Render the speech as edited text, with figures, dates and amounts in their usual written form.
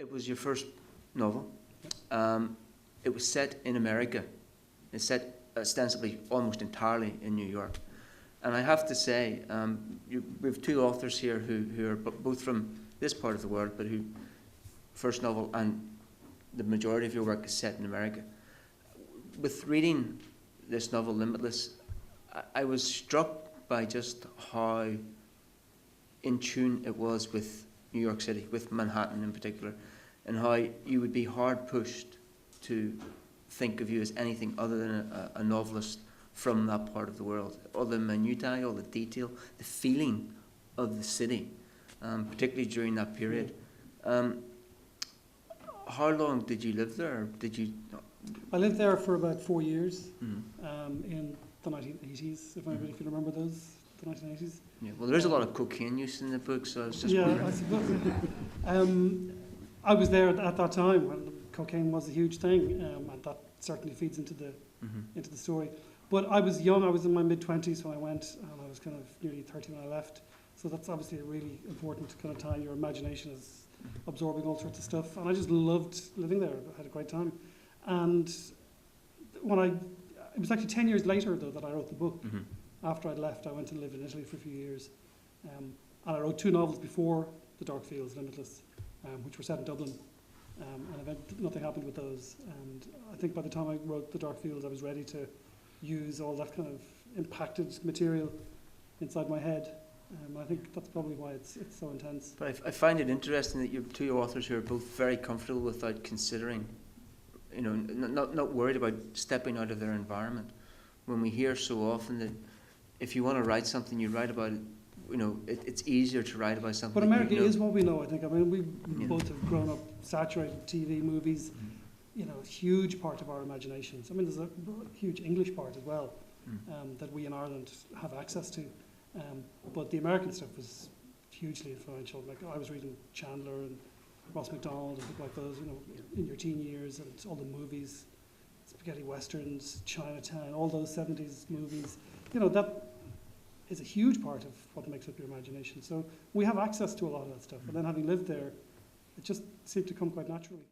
It was your first novel. It was set in America. It's set ostensibly almost entirely in New York. And I have to say, we have two authors here who are both from this part of the world, but who first novel and the majority of your work is set in America. With reading this novel, Limitless, I was struck by just how in tune it was with New York City, with Manhattan in particular, and how you would be hard pushed to think of you as anything other than a novelist from that part of the world. All the minutiae, all the detail, the feeling of the city, particularly during that period. How long did you live there? I lived there for about 4 years, in the 1980s, if you remember those, the 1980s. Yeah, well, there's a lot of cocaine use in the book, so I was just wondering. Yeah, I suppose. I was there at that time when cocaine was a huge thing, and that certainly feeds into the story. But I was young, I was in my mid-20s when I went, and I was kind of nearly 30 when I left. So that's obviously a really important kind of time. Your imagination is absorbing all sorts of stuff. And I just loved living there. I had a great time. And it was actually 10 years later, though, that I wrote the book. After I'd left, I went to live in Italy for a few years. And I wrote 2 novels before The Dark Fields, Limitless, which were set in Dublin. And nothing happened with those. And I think by the time I wrote The Dark Fields, I was ready to use all that kind of impacted material inside my head. I think that's probably why it's so intense. But I find it interesting that you have 2 authors who are both very comfortable without considering, not worried about stepping out of their environment. When we hear so often that if you want to write something, you write about it. It's easier to write about something. But America is what we know, I think. I mean, we both have grown up saturated TV, movies. A huge part of our imaginations. I mean, there's a huge English part as well that we in Ireland have access to. But the American stuff was hugely influential. Like I was reading Chandler and Ross MacDonald and people like those, in your teen years, and all the movies, spaghetti westerns, Chinatown, all those 70s movies. That is a huge part of what makes up your imagination. So we have access to a lot of that stuff. And then having lived there, it just seemed to come quite naturally.